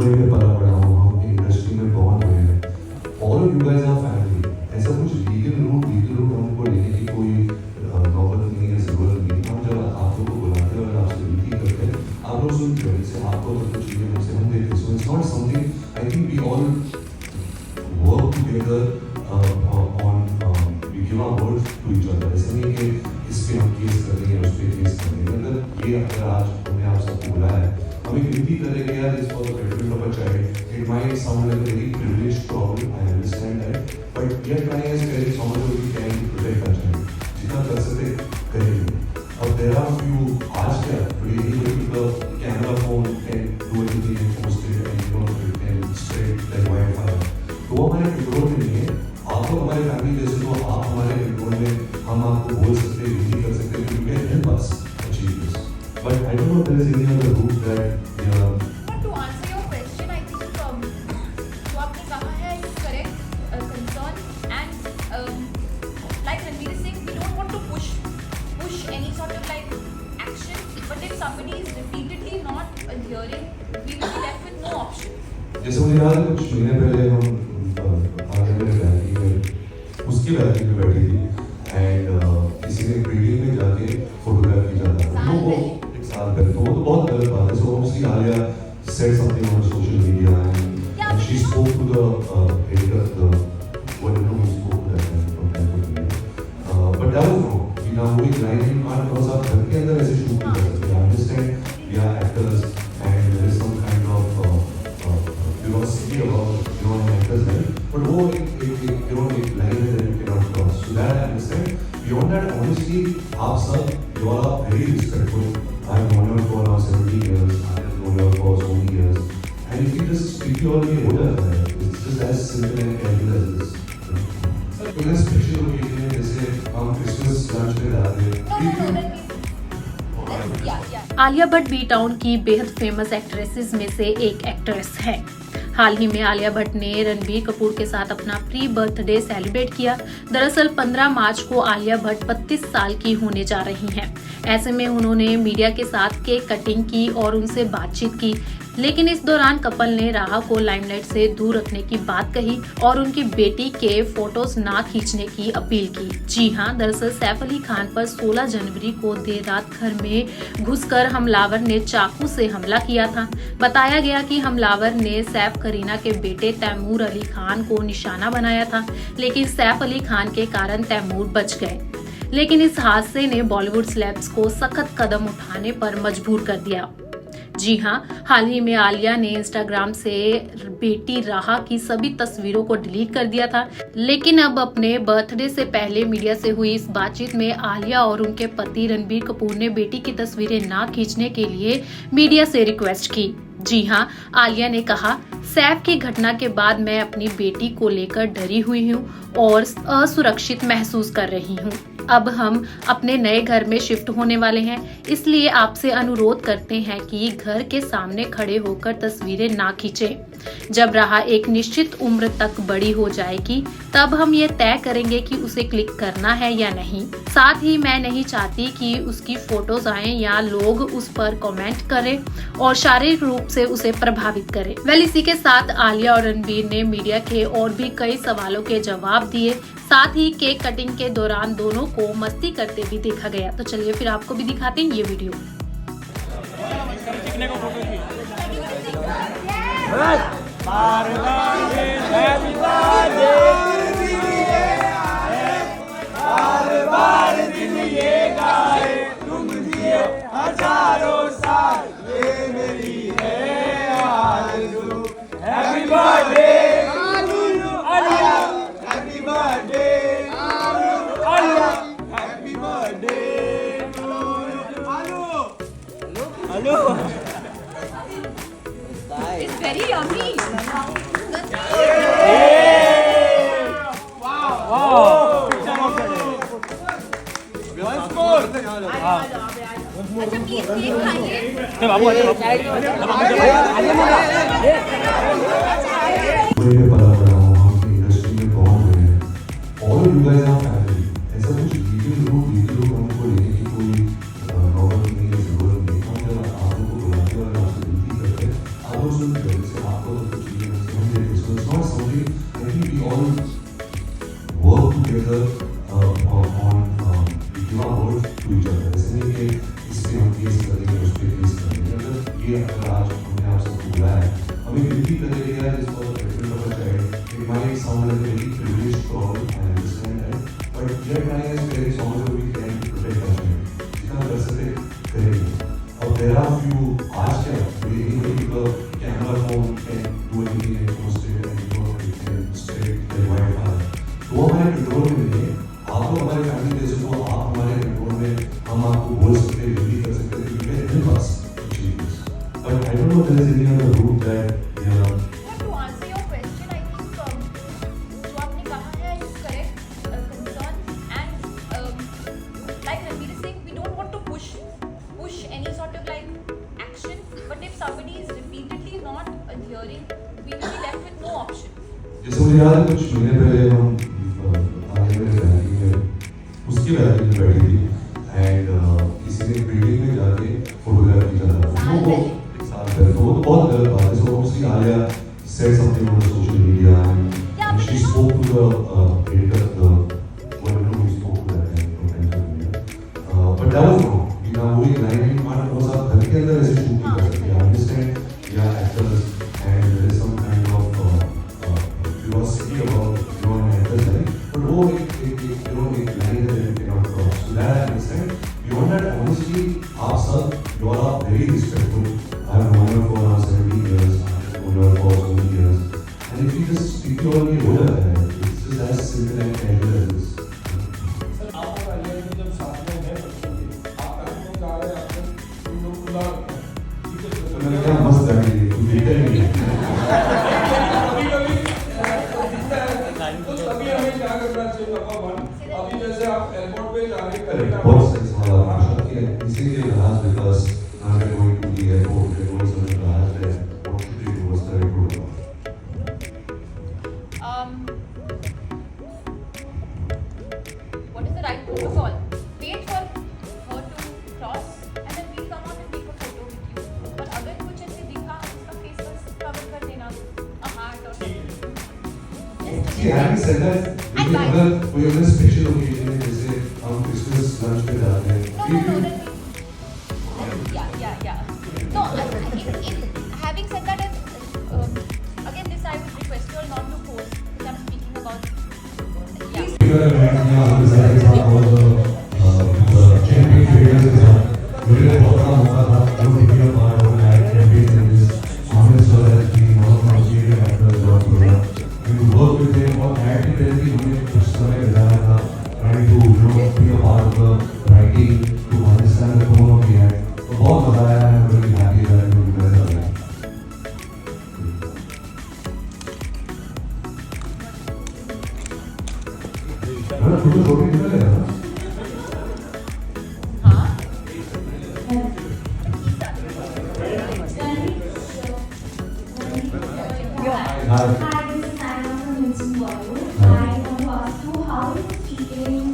वहीं पे पला बड़ा हूँ, हम इंडस्ट्री में बॉर्न हुए हैं, all of you guys are family. ऐसा कुछ लीगल रूट हमको लेने की कोई नौबत नहीं है, ज़रूरत नहीं। हम जब आप लोगों को बुलाते हैं और आपसे विनती करते हैं, आप लोग सुनते हैं, इससे आपको तो कुछ चीज़ें हमसे हम देते हैं। So it's not something, I think we all work together on we give our words to each other. ऐसा नहीं कि इस पे हम केस कर रहे हैं, उस पे केस कर रहे हैं। अगर आज हमने आप सबको बुलाया है, हम एक विनती करेंगे यार, is for the betterment of a child. It might sound like a very privileged problem, I understand that, but we are trying as parents how much we can to protect our child. जितना कर सकते करेंगे। अब there are few, आज क्या today anybody with the camera phone can do anything and post it and you know it can spread like wild fire. तो वो हमारे कंट्रोल में नहीं है। आप लोग हमारे फैमिली जैसे, तो आप हमारे कंट्रोल में, हम आपको बोल सकते हैं, विनती कर सकते हैं, you can help us achieve this. But I don't know there is any other route that To answer your question, I think जो आपने कहा है is correct concern, and like Ranveer is saying, we don't want to push any sort of like action, but if somebody is repeatedly not adhering, we will be left with no option. जैसे मुझे याद है कुछ महीने पहले हम उसकी बैठकी में बैठी थी एंड किसी ने ब्रीडिंग में जाके फोटोग्राफ की जाता है, वो एक साल पहले, तो वो तो बहुत गलत बात है। So obviously Alia said something on social media and she spoke to the editor, the whatever who spoke to that time from that video. But that was wrong. We now moving line in our because आप घर के अंदर ऐसे shoot नहीं कर सकते। I understand we are actors and there is some kind of curiosity about an actor's life, but वो एक line है that you cannot cross. So that I understand. Beyond that, honestly, आप सब you all are very respectful. I have known you for now 17 years. I have known you for so many years. And if you just speak your way, हो जाता है. It's just as simple and casual as this. तो ये special occasion है, जैसे हम Christmas lunch पे जाते हैं। आलिया भट्ट बी टाउन की बेहद फेमस एक्ट्रेसेस में से एक एक्ट्रेस है। हाल ही में आलिया भट्ट ने रणबीर कपूर के साथ अपना प्री बर्थडे सेलिब्रेट किया। दरअसल 15 मार्च को आलिया भट्ट 32 साल की होने जा रही हैं। ऐसे में उन्होंने मीडिया के साथ केक कटिंग की और उनसे बातचीत की, लेकिन इस दौरान कपल ने राहा को लाइमलाइट से दूर रखने की बात कही और उनकी बेटी के फोटोज ना खींचने की अपील की। जी हां, दरअसल सैफ अली खान पर 16 जनवरी को देर रात घर में घुसकर हमलावर ने चाकू से हमला किया था। बताया गया कि हमलावर ने सैफ करीना के बेटे तैमूर अली खान को निशाना बनाया था, लेकिन सैफ अली खान के कारण तैमूर बच गए। लेकिन इस हादसे ने बॉलीवुड सेलेब्स को सख्त कदम उठाने पर मजबूर कर दिया। जी हां, हाल ही में आलिया ने इंस्टाग्राम से बेटी राहा की सभी तस्वीरों को डिलीट कर दिया था, लेकिन अब अपने बर्थडे से पहले मीडिया से हुई इस बातचीत में आलिया और उनके पति रणबीर कपूर ने बेटी की तस्वीरें ना खींचने के लिए मीडिया से रिक्वेस्ट की। जी हां, आलिया ने कहा, सैफ की घटना के बाद मैं अपनी बेटी को लेकर डरी हुई हूं और असुरक्षित महसूस कर रही हूं। अब हम अपने नए घर में शिफ्ट होने वाले हैं, इसलिए आपसे अनुरोध करते हैं कि घर के सामने खड़े होकर तस्वीरें ना खींचें। जब राहा एक निश्चित उम्र तक बड़ी हो जाएगी, तब हम ये तय करेंगे कि उसे क्लिक करना है या नहीं। साथ ही मैं नहीं चाहती कि उसकी फोटोज आएं या लोग उस पर कमेंट करें और शारीरिक रूप से उसे प्रभावित करें। इसी के साथ आलिया और रणबीर ने मीडिया के और भी कई सवालों के जवाब दिए। साथ ही केक कटिंग के दौरान दोनों को मस्ती करते भी देखा गया। तो चलिए फिर आपको भी दिखाते हैं ये वीडियो। It's very yummy. अच्छा प्लीज केक खाइए। बाबू वहीं पे पला बड़ा हूँ, हम इंडस्ट्री में बॉर्न हुए हैं, all of you guys are family. ऐसा कुछ लीगल रूट हमको लेने की कोई नौबत नहीं है, ज़रूरत नहीं। हम जब आप लोगों को बुलाते हैं और आपसे विनती करते हैं, आप लोग सुनते हैं, आपको तो कुछ चाहिए so it's not something I think we all work together on give our word to each other. ऐसे नहीं कि इस पे हम केस करेंगे उस पे केस करेंगे अगर ये अगर आज हमने आप सबको बुलाया है हमें विनती करेंगे यार is for treatment of a child it might sound like a very privileged problem I understand that but we are trying as parents how much we can to protect our child जितना कर सकते करेंगे और there are few आज क्या any camera phone can do anything and post it and you know it can spread the wide fire तो हमारे control में नहीं है आप लोग हमारे फैमिली जैसे हो आप हमारे कंट्रोल में हम आपको बोल सकते हैं रिलीव कर सकते हैं क्योंकि मेरे पास चीज़ but I don't know there is any other route that या To answer your question, I think जो आपने कहा है is correct concern and like Ranveer is saying, we don't want to push any sort of like action, but if somebody is repeatedly not adhering, we will be left with no option. जैसे मुझे याद है कुछ महीने पहले हम आगे में वैली में उसकी वैली में बैठी थी एंड किसी ने बिल्डिंग में जाके फोटोग्राफ किया था वो एक साल पहले तो वो तो बहुत गलत बात है so obviously Alia said something on social media and she spoke to the editor whoever who spoke to that and but that was wrong you know वो एक लाइन मार वो सब घर के अंदर ऐसे शूट नहीं कर सकते I understand yeah actors and there is some kind of curiosity about your actors life but वो एक line that they cannot cross so that I understand beyond that honestly आप सब you all are very respectful I have known you for around 17 years for so many years and if you just speak your way हो जाता है it's just as simple and casual as this sir आप और आलिया जी जब साथ में हैं बच्चों के आप कहीं नहीं जा रहे हैं तुम लोग बुला ठीक है तो मैंने क्या मस्त गाड़ी दी तू देखता ही नहीं तो तभी हमें क्या करना चाहिए नंबर वन अभी जैसे आप एयरपोर्ट पे जा रहे हैं बहुत सही सवाल आपने किया इसीलिए जहाज विकास now we're going to the airport we're going to the jahaz there what should we do what's the right protocol What is the right protocol? Wait for her to cross and then we'll come out and take a photo with you. पर अगर कुछ ऐसे दिखा उसका face बस cover कर देना a heart or See, having said that, लेकिन अगर कोई अगर स्पेशल ओकेजन है जैसे हम क्रिसमस लंच पे जाते हैं yeah. No, in having said that, again this I would request you all not to post because I'm speaking about बहुत मजा आया है really happy that you guys are here. Photo छोटी निकल गया ना हाँ Hi. Hi, this is Naina from Vincent Bollywood. I want to ask you how are you feeling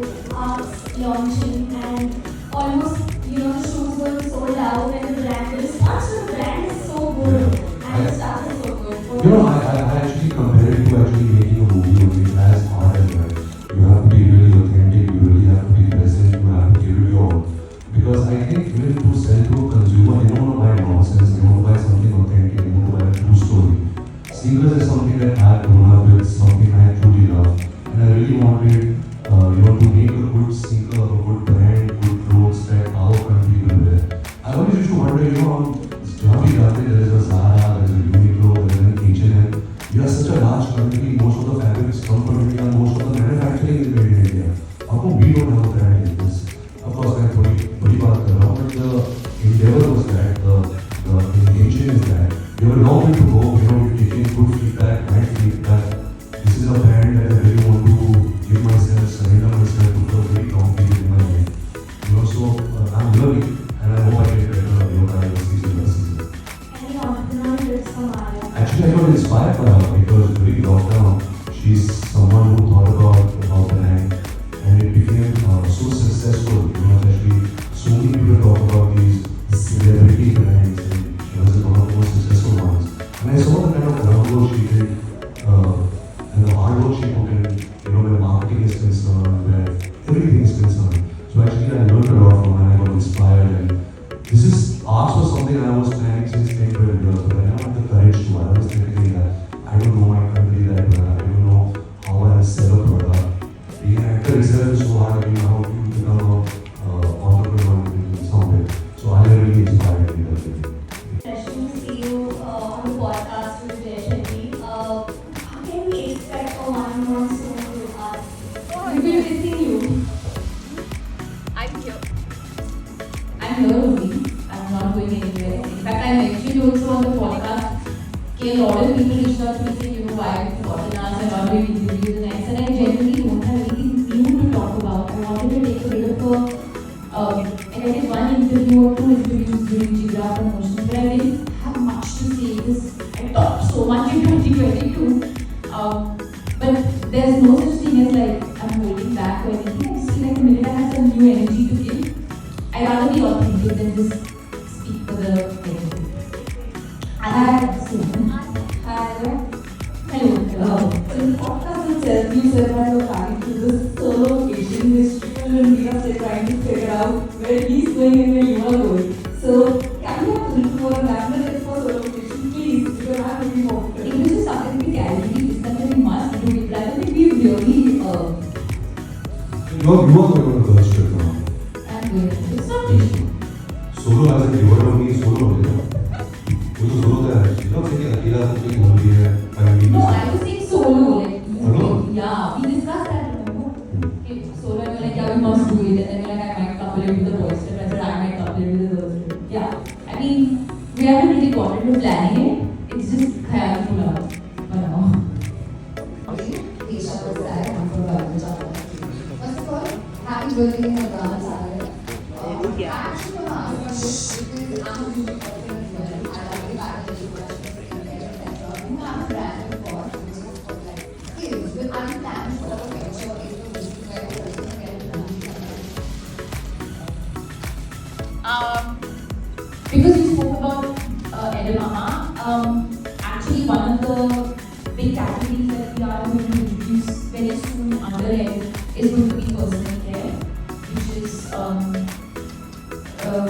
with us launching and almost, the shows were sold out and the response to the brand is so good and the stuff is so good. You know, I actually compare it to actually making a movie only as hard as that. You have to be really authentic, you really have to be present, you have to give it your all. Because I think even to sell to a consumer, they don't want to buy nonsense, they want to buy something authentic, they want to buy a true story. Sneakers is something that I have grown up with, something I truly love. And I really wanted, to make a good sneaker, a good brand, good clothes that our country will wear. I always used to wonder, जहाँ भी जाते there is a Zara, there is a Uniqlo, there is an H&M. We are such a large country, most of the fabrics come from India, most of the manufacturing is made in India. How come we don't have a brand like this? Of course, मैं थोड़ी बड़ी बात कर रहा हूँ, but the endeavor was that, the intention is that we have a long way to go. We're taking good feedback, right feedback. This is a brand that I really want to give myself, surrender myself to for a very long period in my life. So I'm learning, and I hope I get better. Season. Any entrepreneur tips from Alia? Actually, I got inspired by her because during lockdown, she's someone who thought about the brand, and it became so successful. Actually, so many people talk about these celebrity brands, and she was one of the most successful ones. And I saw saw the kind of groundwork she did, and the hard work she put in, where marketing is concerned, where everything is concerned. So actually I learned a lot from her and I got inspired, and this is, arts was something I was planning since 10, 12 years, but I never had the courage to. I was thinking that I don't know my country that well, I don't know how I sell a product. Being an actor itself is so hard, how to become an entrepreneur in some way. So I really inspired me that way. Interesting to see you on the podcast with Jay Shetty. How can we expect a one-on-one soon with us? We will be missing you. I'm here. I'm here only. I'm not going anywhere. In fact, I mentioned also on the podcast that a lot of people reached out to me saying, why have you forgotten us and not doing interviews, and I said I genuinely don't have anything new to talk about. I wanted to take a bit of and I did one interview or two interviews during Jigra promotion, but I didn't have much to say because I talked so much in 2022. But there's no such thing as like I'm holding back or anything. I just feel like the minute I have some new energy to give, I'd rather be authentic than just speak for the negative. Hello. In the podcast itself, you said that you're planning to this solo location, which people in India are trying to figure out where he's going and where you are going. So, can you have a little more elaborate for solo location, please? Because I'm looking forward to It it. was just something we casually discussed that we must do it. Like, I think we really, You are going to girls trip now. I'm doing it. It's not issue. Solo as a word of me solo हो गया. वो तो solo का है. You don't think अकेला तो कोई बोल रही है. No, I was saying solo. Like, Hello? yeah, we discussed that, remember? Okay, solo, and we're like, yeah, we must do it. And then we're like, I might couple it with the boys trip. I said, I might couple it with the girls trip. Yeah, I mean, we haven't really got into planning it. It's just khayal fula for now. Isha was there, I'm from Bharatanagar. First of all, happy birthday in advance, Aaron. I actually want to ask you this because I'm a music person as well. I like the back of the question. You have a brand of God, which is called like skills, but are you planning for a future in the music where you're also get it done? Because you spoke about Edamama, actually one of the big categories that we are going to introduce very soon under it is going to be personal care, which is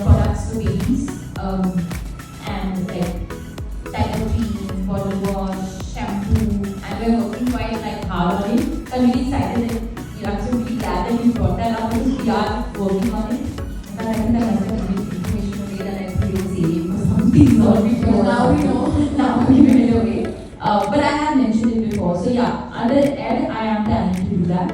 products for babies and like diaper cream, bottle wash, shampoo, and we're working quite like hard on it. So I'm really excited that I'm so really glad that you brought that up because we are working on it. But I think I must have given information away that I feel saving for something or because now we know, now we give it away. But I have mentioned it before. So yeah, under Ed, I am planning to do that.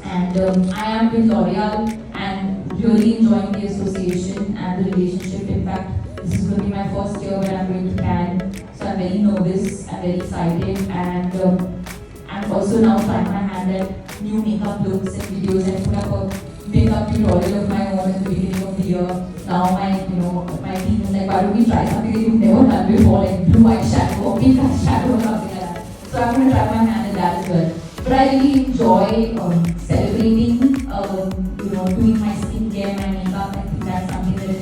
And I am with L'Oreal and really enjoying the association and the relationship. In fact, this is going to be my first year where I'm going to Cannes. So I'm very nervous, I'm very excited, and I'm also now trying my hand at new makeup looks and videos. I put up a makeup tutorial of my own at the beginning of the year. Now my team is like, why don't we try something that you've never done before, like blue eyeshadow or pink eyeshadow or something like that. So I'm going to try my hand at that as well. But I really enjoy celebrating, doing my skincare, my makeup. I think that's something that is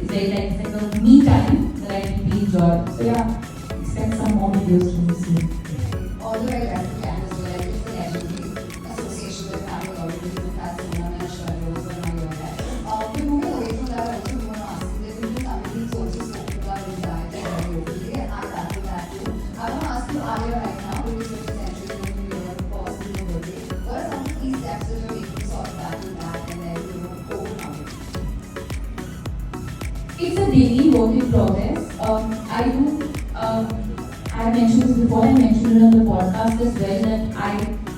very like a me time that I really enjoy. So yeah, expect some more videos from me soon. All the way back to Canada, so like it's a legendary association with family already with that cinema and show was on my ear. But moving away from that, I also want to ask you, there's been something that's also spoken about in diet very openly, and I tackle that too. I want to ask you, Alia, right now, because you're essentially going to be your boss in your birthday, what are some of the key steps that you're making to sort of tackle that and then, overcome it? It's a daily work in progress. I mentioned this before, I mentioned it on the podcast as well, that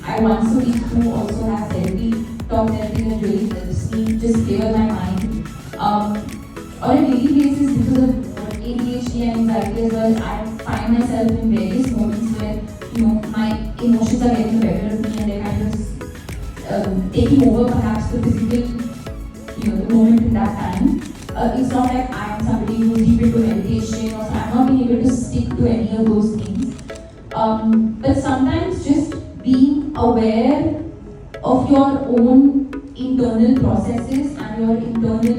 I once a week do also have therapy, talk therapy that really helps me just clear my mind. On a daily basis, because of ADHD and anxiety as well, I find myself in various moments where, my emotions are getting the better of me and they're kind of taking over perhaps the physical, the moment in that time. It's not like I am somebody who's deep into meditation or so. I'm not being able to stick to any of those things. But sometimes just being aware of your own internal processes and your internal,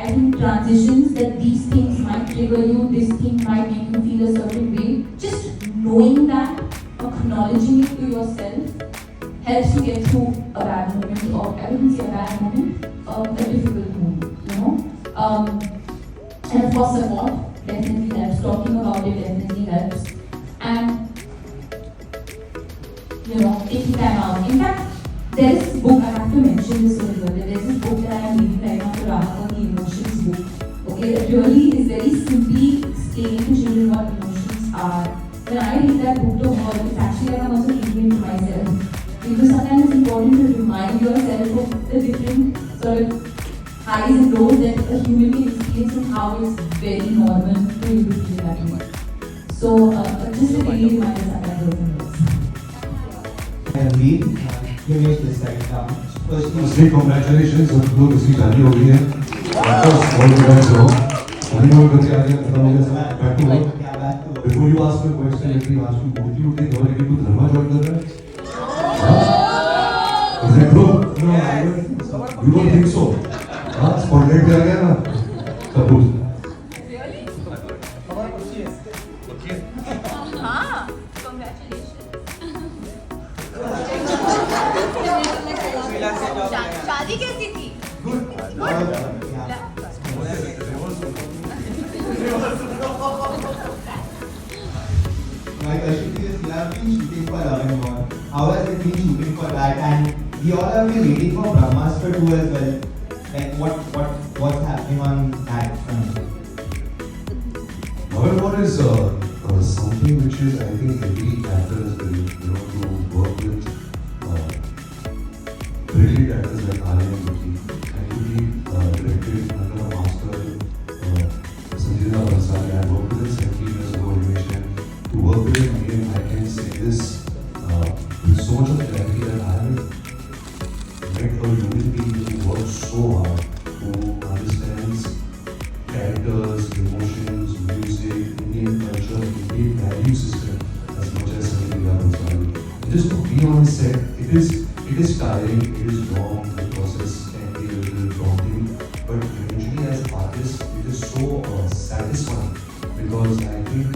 I think transitions, that these things might trigger you, this thing might make you feel a certain way. Just knowing that, acknowledging it to yourself, helps you get through a bad moment, or I wouldn't say a bad moment, a difficult moment, you know. And of course, support definitely helps. Talking about it definitely helps. And you know, taking time out. In fact, there is this book, I have to mention this over here. There is this book that I am reading right now, the Rama the Emotions book. Okay, that really is very simply explaining to children what emotions are. When I read that book to her, it's actually like I'm also reading it to myself. Because sometimes it's important to remind yourself of the different sort of highs and lows that a human being experiences and how it's very normal for you to feel that way. So, just a really reminder sometimes those and those. And we finish this side now. Firstly, congratulations on लोग इसकी शादी हो गई है। All the best हो। Honeymoon बच्चे आ गए, खत्म हो गया सब। Back to work. Before you ask me a question, let me ask you: उठती उठती घर लेके तू धर्मा join कर रहा है? Is that true? No, I don't think so. You don't think so? हाँ, spotlight पे आ गया ना? Suppose. हाँ, congratulations. शादी कैसी थी? My question is, you have been shooting for Love and War. How has it been shooting for that? And we all have been waiting for Brahmastra 2 as well. Like what's happening on that front? Love and War is something which is, I think, every actor is very, to work with brilliant actors like Alia and Vicky, and to be directed under a master, Sanjana Bansal, and work with him 17 years ago animation. To work with him again, I can say this with so much of clarity that I haven't met a human being who works so hard, who understands characters, emotions, music, Indian culture, Indian value system as much as Sanjana Bansal. Just to be on set, it is tiring, it is long, the process can be a little daunting, but eventually as artists, it is so satisfying because I think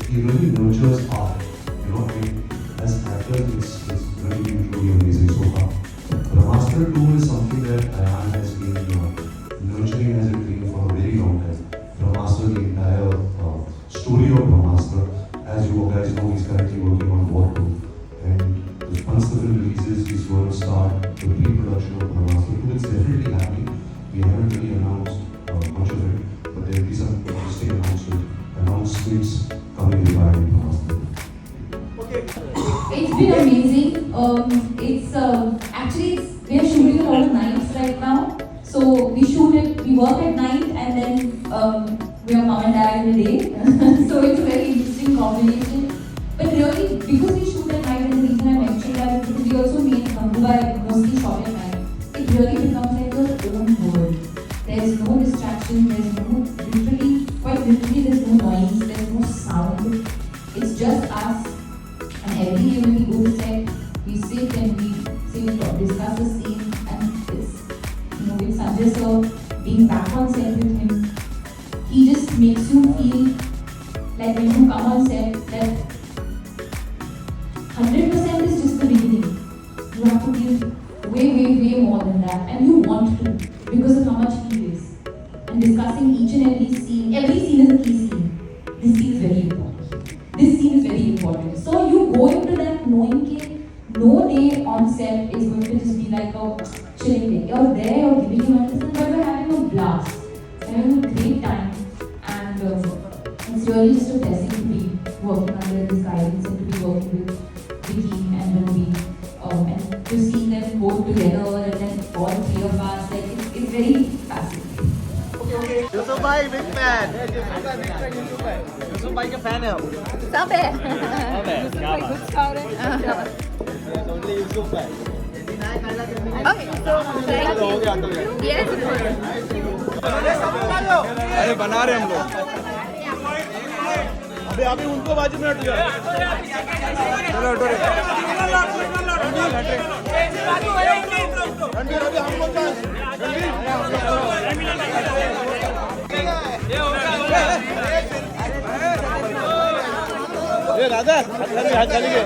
he really nurtures art, and as actors, it's really been truly amazing so far. Brahmastra 2 is something that Ayan has been nurturing as a dream for a very long time. Brahmastra, the entire story of Brahmastra, as you guys know, he's currently working on War 2. And once the film releases, he's going to start the pre-production of Brahmastra 2. It's definitely happening. We haven't really announced much of it, but there will be some interesting announcements coming regarding Brahmastra. It's been amazing. We are shooting a lot of nights right now. So we work at night and then we are mom and dad in the day. So it's a very interesting combination. But really, because we shoot at night, and the reason I mentioned that is because we also made Gangubai mostly shot at night. It really becomes like your own world. There's no distraction, quite literally there's no noise, there's no sound. It's just us. And every day when we go to set, we sit and we discuss the scene, and it's, with Sanjay sir, being back on set with him, he just makes you feel like when you come on set that 100% is just the beginning. You have to give way more than that, and you want to because of how much he is. And discussing each and every scene is a key scene. This scene is very important. So you go into that knowing that no day on set is going to just be like a chilling day. You're there, you're giving your 100%, but you're having a blast. You're having a great time, and it's really just a blessing to be working under this guidance and to be working with Vicky and Ranveer, and to see them both together and then all three of us, like it's very fascinating. Yusuf भाई big fan Yusuf भाई के fan है हम सब है क्या बात only Yusuf भाई Okay, so thank you. Yes. अरे बना रहे हम लोग अभी अभी उनको बाजू में हट जाओ। चलो हटो रे। रणबीर अभी हमको चांस। ये राधा हाथ चली गए।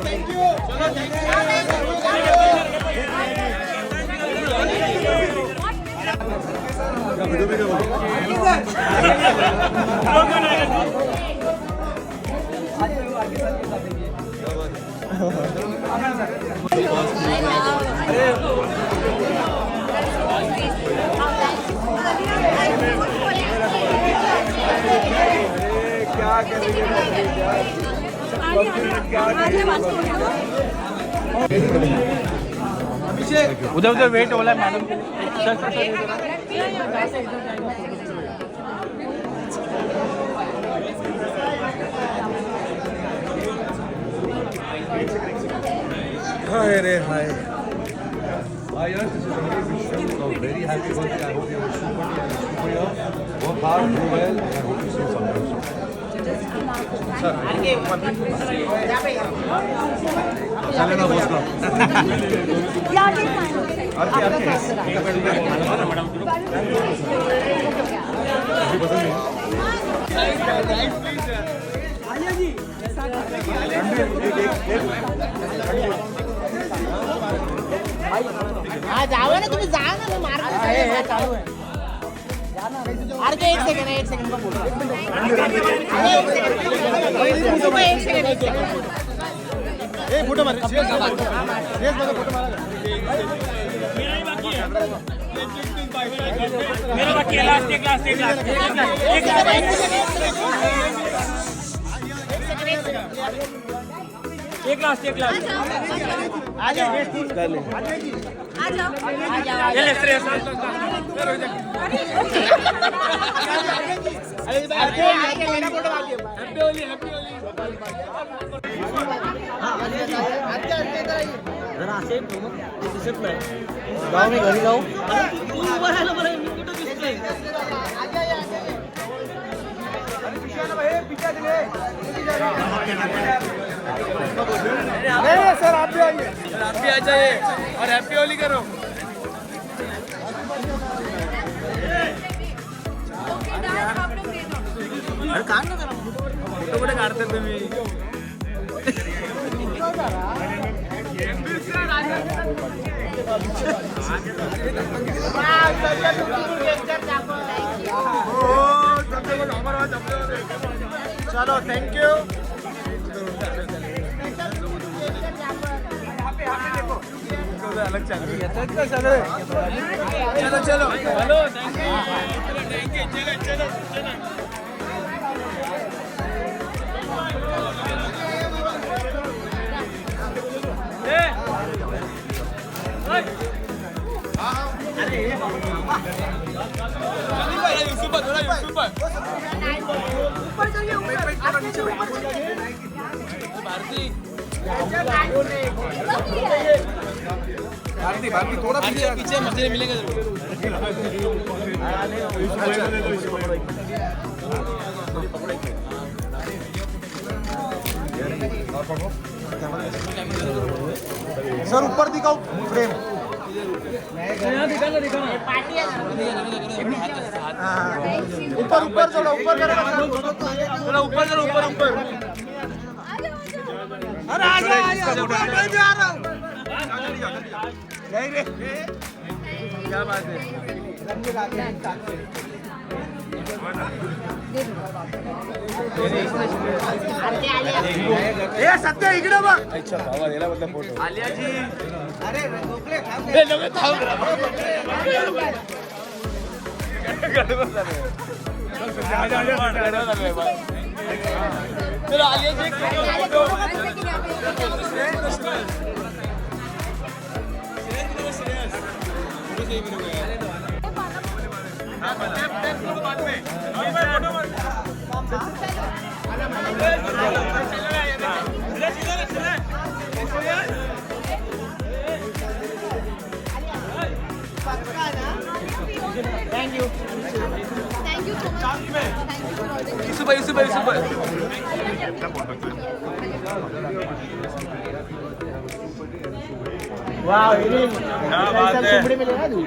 क्या करेंगे उधर उधर वेट हो रहा है मैडम। हाय रे हाय। Very happy birthday. I hope you have a super year. Work hard, do well, and I hope to see you someday. जाओ ना तुम्ही जा ना मार चालू है अरे के 1 सेकंड का फोटो ए फोटो मार सीरियस वाला फोटो मारा मेरा बाकी है लास्ट एक आ जाओ कर ले आ जाओ ये ले श्रेयस अरे मेरा फोटो बाकी है हैप्पी होली जरा असे दिसत नाही गाव मी घरी जाऊ तू उभा राहिला मला मी कुठे दिसतोय अरे पिछाना भाई पीछे दिले नहीं सर आप भी आइए सर आप भी आ जाइए और हैप्पी होली करो अरे कहाँ ना करा फोटो कुठे काढते तुम्ही चलो थैंक यू अलग चलो चलो हेलो थैंक यू चलो भारती थोड़ा पीछे मजे मिलेंगे सर ऊपर दिखाओ फ्रेम ऊपर ऊपर चलो ऊपर चलो ऊपर चलो ऊपर अरे आ जा मैं भी आ रहा हूँ नहीं रे क्या बात है ए सत्य इकडे बघ अच्छा भावा याला बदला फोटो आलिया जी अरे ढोकले थांब ए ढोकले थांब चलो Alia ji photo thank you so much. Thank you for all the वाह सुपड़ी मिलेगा तू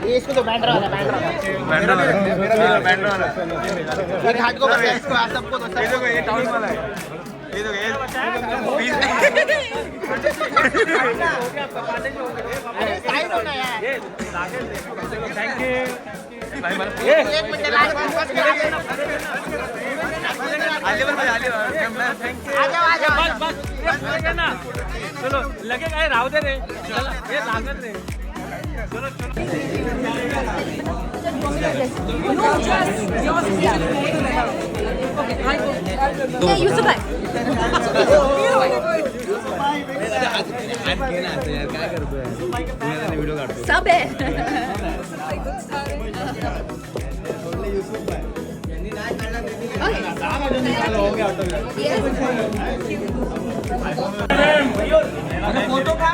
ये इसको तो बैंड वाला एक हाथ को बस इसको आप सबको तो ये टाउन वाला है ये तो ये साइड होना यार थैंक यू एक मिनट लास्ट चलो लगे काय राहू दे रे हे लागत रे Yeah, you survive. सब है फोटो खा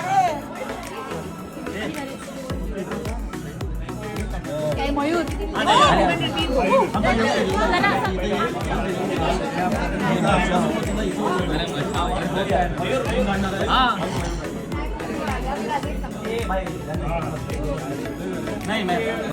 मयूर नहीं मैं